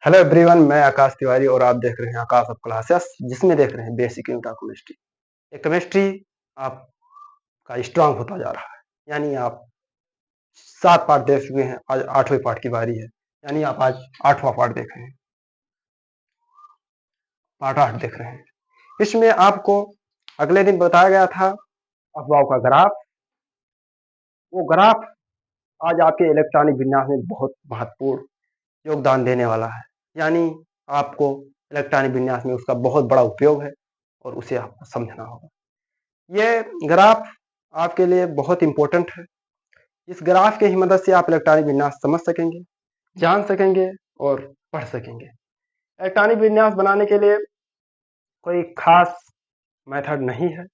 Hello everyone, मैं आकाश तिवारी और आप देख रहे हैं आकाश ऑफ क्लासेस, जिसमें देख रहे हैं बेसिक यूनिट ऑफ केमिस्ट्री। ये केमिस्ट्री आपका स्ट्रांग होता जा रहा है। यानी आप 7 पार्ट देख चुके हैं, आज 8वें पार्ट की बारी है। यानी आप आज 8वां पार्ट देख रहे हैं, पार्ट 8 देख रहे हैं। इसमें आपको अगले दिन बताया गया था अफवाहों का ग्राफ। वो ग्राफ आज आपके इलेक्ट्रॉनिक विन्यास में बहुत महत्वपूर्ण योगदान देने वाला है। यानी आपको इलेक्ट्रॉनिक विन्यास में उसका बहुत बड़ा उपयोग है और उसे आपको समझना होगा। ये ग्राफ आपके लिए बहुत इंपॉर्टेंट है। इस ग्राफ की ही मदद से आप इलेक्ट्रॉनिक विन्यास समझ सकेंगे, जान सकेंगे और पढ़ सकेंगे। इलेक्ट्रॉनिक विन्यास बनाने के लिए कोई खास मेथड नहीं है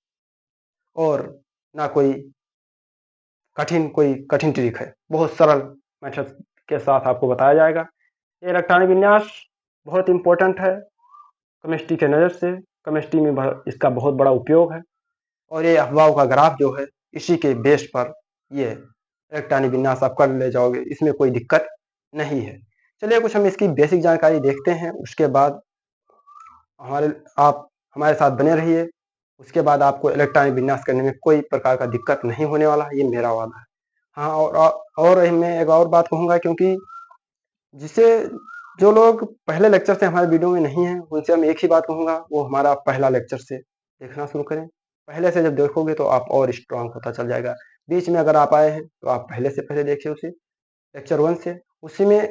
और ना कोई कठिन ट्रिक है। बहुत सरल मेथड के साथ आपको बताया जाएगा। ये इलेक्ट्रॉनिक विन्यास बहुत इंपॉर्टेंट है केमिस्ट्री के नज़र से। केमिस्ट्री में इसका बहुत बड़ा उपयोग है और ये अफवाहों का ग्राफ जो है, इसी के बेस पर ये इलेक्ट्रॉनिक विन्यास आप कर ले जाओगे, इसमें कोई दिक्कत नहीं है। चलिए कुछ हम इसकी बेसिक जानकारी देखते हैं, उसके बाद आप हमारे साथ बने रहिए। उसके बाद आपको इलेक्ट्रॉनिक विन्यास करने में कोई प्रकार का दिक्कत नहीं होने वाला है, ये मेरा वादा है। हाँ, और मैं एक और बात कहूँगा, क्योंकि जिसे जो लोग पहले लेक्चर से हमारे वीडियो में नहीं हैं, उनसे हम एक ही बात कहूँगा, वो हमारा पहला लेक्चर से देखना शुरू करें। पहले से जब देखोगे तो आप और स्ट्रांग होता चल जाएगा। बीच में अगर आप आए हैं तो आप पहले से पहले देखिए उसे, लेक्चर 1 से।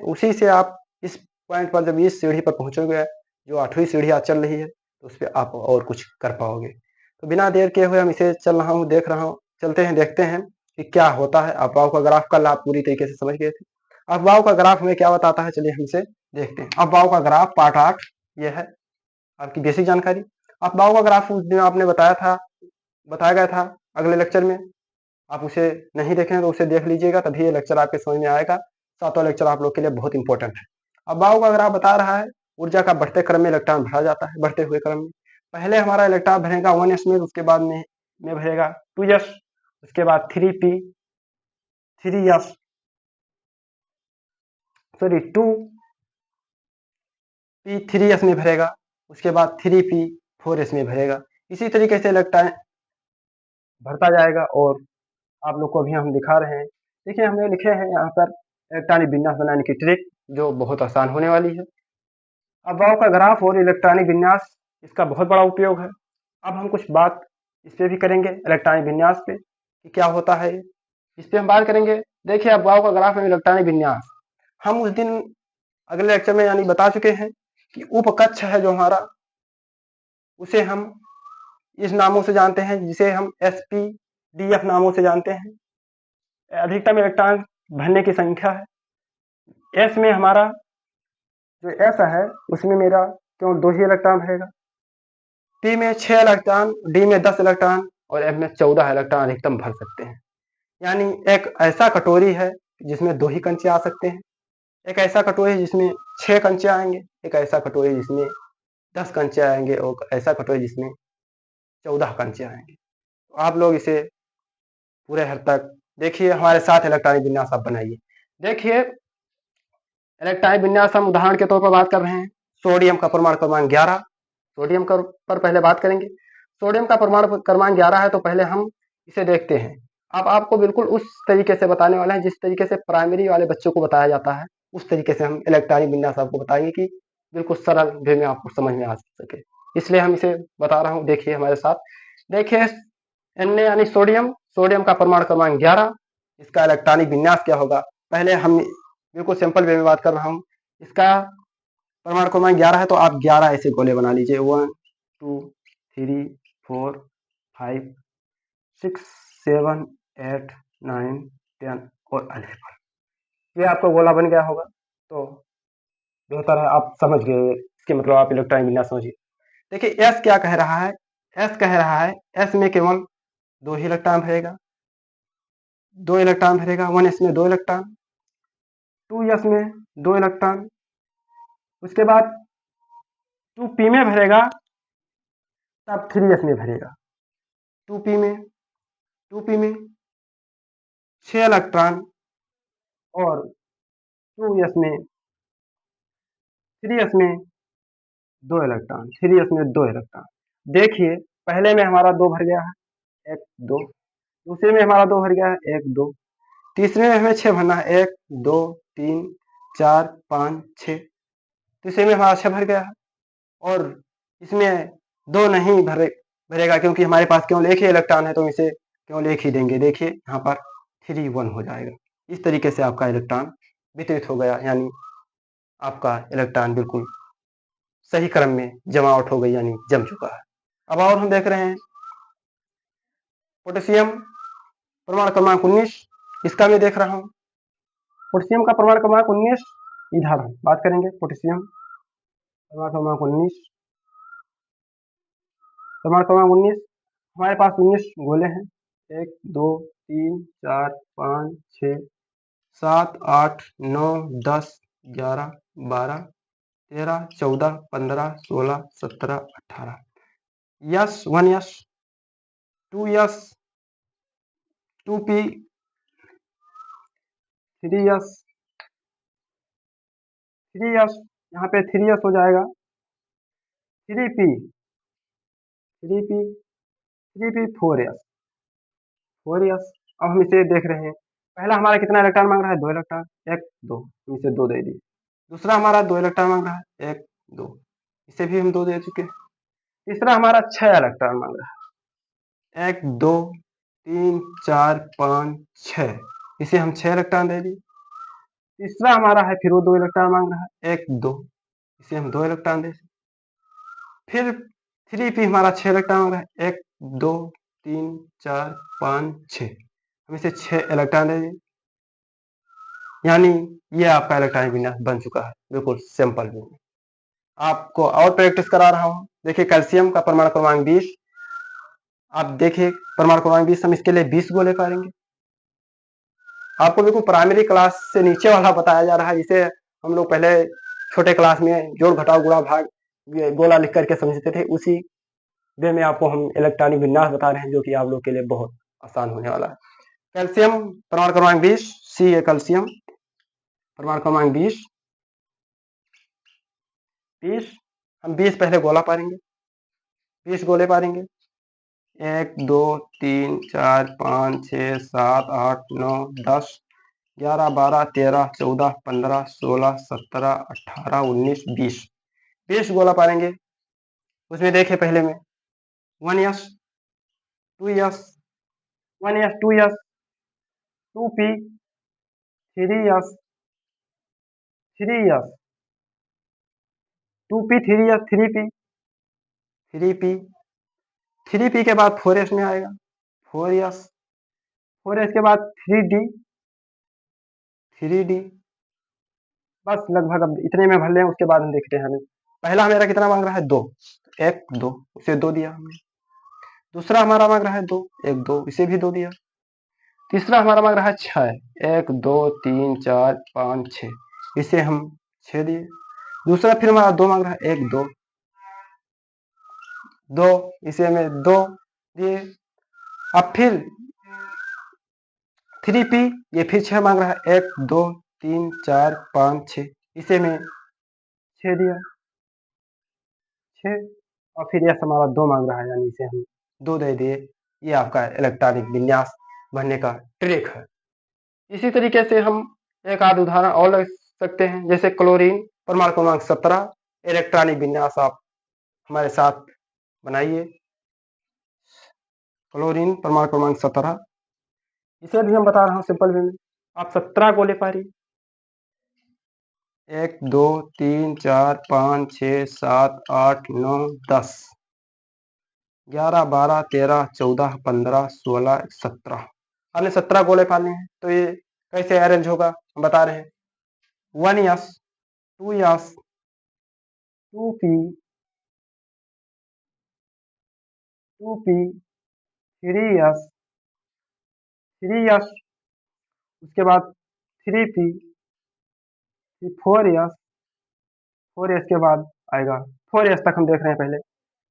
उसी से आप इस पॉइंट पर जब इस सीढ़ी पर पहुँचोगे, जो 8वीं सीढ़ी आज चल रही है, तो उस पर आप और कुछ कर पाओगे। तो बिना देर किए हुए हम इसे देख रहा हूँ, चलते हैं, देखते हैं कि क्या होता है। अफवाहों का ग्राफ कल आप पूरी तरीके से समझ गए थे। अफवाहों का ग्राफ हमें क्या बताता है, चलिए हम इसे देखते हैं। अफवाहों का ग्राफ पार्ट 8, ये है आपकी बेसिक जानकारी। अफवाहों का ग्राफ उस दिन आपने बताया गया था अगले लेक्चर में। आप उसे नहीं देखे हैं तो उसे देख लीजिएगा, तभी ये लेक्चर आपके समझ में आएगा। 7वां लेक्चर आप लोग के लिए बहुत इंपॉर्टेंट है। अफवाहों का ग्राफ बता रहा है ऊर्जा का बढ़ते क्रम में इलेक्ट्रॉन भरा जाता है। बढ़ते हुए क्रम में पहले हमारा इलेक्ट्रॉन भरेगा 1s में, उसके बाद में भरेगा 2s, उसके बाद 3s, सॉरी 2p3s में भरेगा, उसके बाद 3p4s में भरेगा। इसी तरीके से इलेक्ट्रॉन भरता जाएगा और आप लोग को अभी हम दिखा रहे हैं। देखिए हमने लिखे हैं यहाँ पर इलेक्ट्रॉनिक विन्यास बनाने की ट्रिक, जो बहुत आसान होने वाली है। अफवाहों का ग्राफ और इलेक्ट्रॉनिक विन्यास, इसका बहुत बड़ा उपयोग है। अब हम कुछ बात इस पे भी करेंगे, इलेक्ट्रॉनिक विन्यास पे कि क्या होता है, इस पे हम बात करेंगे। देखिए अफवाहों का ग्राफ एवं इलेक्ट्रॉनिक विन्यास हम उस दिन अगले लेक्चर में यानी बता चुके हैं कि उपकक्ष है जो हमारा, उसे हम इस नामों से जानते हैं, जिसे हम sp-df नामों से जानते हैं। अधिकतम इलेक्ट्रॉन भरने की संख्या है। s में हमारा जो s है, उसमें मेरा केवल 2 ही इलेक्ट्रॉन रहेगा। p में 6 इलेक्ट्रॉन, d में 10 इलेक्ट्रॉन और f में 14 इलेक्ट्रॉन अधिकतम भर सकते हैं। यानी एक ऐसा कटोरी है जिसमें 2 ही कंचे आ सकते हैं, एक ऐसा कटोरी जिसमें 6 कंचे आएंगे, एक ऐसा कटोरी जिसमें 10 कंचे आएंगे और ऐसा कटोरी जिसमें 14 कंचे आएंगे। तो आप लोग इसे पूरे हद तक देखिए, हमारे साथ इलेक्ट्रॉनिक विन्यास आप बनाइए। देखिए इलेक्ट्रॉनिक विन्यास हम उदाहरण के तौर पर बात कर रहे हैं। सोडियम का परमाणु क्रमांक 11, सोडियम पर पहले बात करेंगे। सोडियम का परमाणु क्रमांक 11 है, तो पहले हम इसे देखते हैं। अब आपको बिल्कुल उस तरीके से बताने वाले हैं जिस तरीके से प्राइमरी वाले बच्चों को बताया जाता है, उस तरीके से हम इलेक्ट्रॉनिक विन्यास आपको बताएंगे कि बिल्कुल सरल वे में आपको समझ में आ सके, इसलिए हम इसे बता रहा हूँ। देखिए हमारे साथ, देखिए Na यानी सोडियम, सोडियम का परमाणु क्रमांक 11, इसका इलेक्ट्रॉनिक विन्यास क्या होगा, पहले हम बिल्कुल सिंपल वे में बात कर रहा हूँ। इसका परमाणु क्रमांक 11 है, तो आप 11 ऐसे गोले बना लीजिए, 1 2 3 4 5 6 7 8 9 10 और 11, ये आपका गोला बन गया होगा। तो बेहतर है आप समझ गए, इसके मतलब आप इलेक्ट्रॉनिक विन्यास समझिए। देखिए एस क्या कह रहा है, एस कह रहा है एस में केवल 2 ही इलेक्ट्रॉन भरेगा, 2 इलेक्ट्रॉन भरेगा। 1s में 2 इलेक्ट्रॉन, 2s में 2 इलेक्ट्रॉन, उसके बाद 2p में भरेगा, तब 3s में भरेगा। 2p में 6 इलेक्ट्रॉन और 2s में 3s में 2 इलेक्ट्रॉन, 3s में 2 इलेक्ट्रॉन। देखिए पहले में हमारा 2 भर गया है 1 2, दूसरे में हमारा 2 भर गया है 1 2, तीसरे में हमें 6 भरना है 1 2 3 4 5 6, तीसरे में हमारा 6 भर गया है और इसमें 2 नहीं भरेगा क्योंकि हमारे पास केवल एक ही इलेक्ट्रॉन है, तो इसे केवल एक ही देंगे। देखिए यहाँ पर 3 1 हो जाएगा। इस तरीके से आपका इलेक्ट्रॉन वितरित हो गया, यानी आपका इलेक्ट्रॉन बिल्कुल सही क्रम में जमावट हो गई, यानी जम चुका है। अब और हम देख रहे हैं पोटेशियम परमाणु क्रमांक 19, इसका मैं देख रहा हूँ। पोटेशियम का परमाणु क्रमांक 19, इधर हम बात करेंगे पोटेशियम परमाणु क्रमांक 19। परमाणु क्रमांक 19, हमारे पास 19 गोले हैं 1 2 3 4 5 6 7 8 9 10 11 12 13 14 15 16 17 18। Yes 1 yes 2 yes 2p 3 yes 3 yes, यहाँ पे 3 यस हो जाएगा 3p 3p 3p 4 yes 4 yes. अब हम इसे देख रहे हैं, पहला हमारा कितना इलेक्ट्रॉन मांग रहा है 2 इलेक्ट्रॉन 1 2, हम इसे 2 दे दिए। दूसरा हमारा 2 इलेक्ट्रॉन मांग रहा है 1 2, इसे भी हम 2 दे चुके हैं। तीसरा हमारा 6 इलेक्ट्रॉन मांग रहा है 1 2 3 4 5 6, इसे हम 6 इलेक्ट्रॉन दे दिए। तीसरा हमारा है फिर वो 2 इलेक्ट्रॉन मांग रहा है 1 2, इसे हम 2 इलेक्ट्रॉन दे। फिर 3p हमारा 6 इलेक्ट्रॉन मांग रहा है 1 2 3 4 5 6, हम इसे 6 इलेक्ट्रॉन दे दिए। यानी ये आपका इलेक्ट्रॉनिक विन्यास बन चुका है, बिल्कुल सिंपल वे में। आपको और प्रैक्टिस करा रहा हूँ। देखिए कैल्शियम का परमाणु क्रमांक 20, आप देखिए परमाणु क्रमांक 20, हम इसके लिए 20 गोले पाएंगे। आपको बिल्कुल प्राइमरी क्लास से नीचे वाला बताया जा रहा है, जिसे हम लोग पहले छोटे क्लास में जोड़ घटाव गुणा भाग गोला लिख करके समझते थे, उसी वे में आपको हम इलेक्ट्रॉनिक विन्यास बता रहे हैं, जो कि आप लोग के लिए बहुत आसान होने वाला है। कैल्शियम परमाणु क्रमांक 20, सी है कैल्शियम परमाणु क्रमांक 20, हम 20 पहले गोला पारेंगे, 20 गोले पारेंगे 1 2 3 4 5 6 7 8 9 10 11 12 13 14 15 16 17 18 19 20, 20 गोला पारेंगे। उसमें देखिए पहले में 1 yes 2 yes 1 yes 2 yes 2p 3 yes 3 yes 2p 3 yes 3p 3p 3p के बाद 4s में आएगा 4 यस 4s के बाद 3d 3d, बस लगभग अब इतने में भर लें, उसके बाद हम देखते हैं। पहला मेरा कितना मांग रहा है 2 1 2, उसे 2 दिया हमने। दूसरा हमारा मांग रहा है 2 1 2, इसे भी 2 दिया। तीसरा हमारा मांग रहा है 6 1 2 3 4 5 6, इसे हम 6 दिए। दूसरा फिर हमारा 2 मांग रहा है 1 2 2, इसे हमें 2 दिए। अब फिर 3p, ये फिर 6 मांग रहा है 1 2 3 4 5 6, इसे मैं 6 दिया 6, और फिर यह हमारा 2 मांग रहा है, यानी इसे हम 2 दे दिए। ये आपका इलेक्ट्रॉनिक विन्यास बनने का ट्रिक है। इसी तरीके से हम एक आध उदाहरण और ले सकते हैं, जैसे क्लोरीन परमाणु क्रमांक 17, इलेक्ट्रॉनिक विन्यास आप हमारे साथ बनाइए। क्लोरीन परमाणु क्रमांक 17, इसे भी हम बता रहा हूँ सिंपल वे में। आप 17 गोले पारिए 1 2 3 4 5 6 7 8 9 10 11 12 13 14 15 16 17, हमने 17 गोले पाने हैं। तो ये कैसे अरेंज होगा हम बता रहे हैं। 1 yes 2 yes 2p 2p 3 yes 3 yes, उसके बाद 3p 4 यस 4 यस के बाद आएगा 4 यस तक हम देख रहे हैं।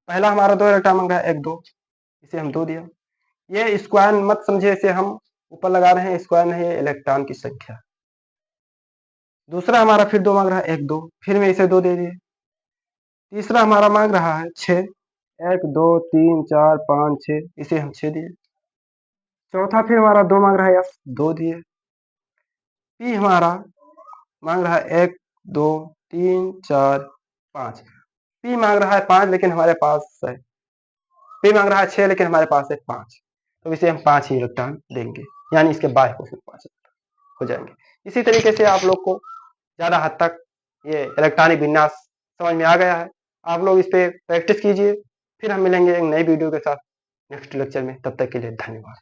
पहला हमारा 2 इलेक्ट्रॉन मांग रहा है 1 2, इसे हम 2 दिया। ये स्क्वायर मत समझिए, इसे हम ऊपर लगा रहे हैं, स्क्वायर नहीं है इलेक्ट्रॉन की संख्या। दूसरा हमारा फिर 2 मांग रहा है 1 2, फिर मैं इसे 2 दे दिए। तीसरा हमारा मांग रहा है 6, 1 2 3 4 5 6, इसे हम 6 दिए। चौथा फिर हमारा 2 मांग रहा है F, 2 दिए। P हमारा मांग रहा है 1 2 3 4 5। P मांग रहा है 5 लेकिन हमारे पास है, P मांग रहा है 6 लेकिन हमारे पास है 5, तो इसे हम 5 ही इलेक्ट्रॉन देंगे, यानी इसके बाह्य क्वेश्चन 5 हो जाएंगे। इसी तरीके से आप लोग को ज़्यादा हद तक ये इलेक्ट्रॉनिक विन्यास समझ में आ गया है। आप लोग इस पे प्रैक्टिस कीजिए, फिर हम मिलेंगे एक नई वीडियो के साथ नेक्स्ट लेक्चर में। तब तक के लिए धन्यवाद।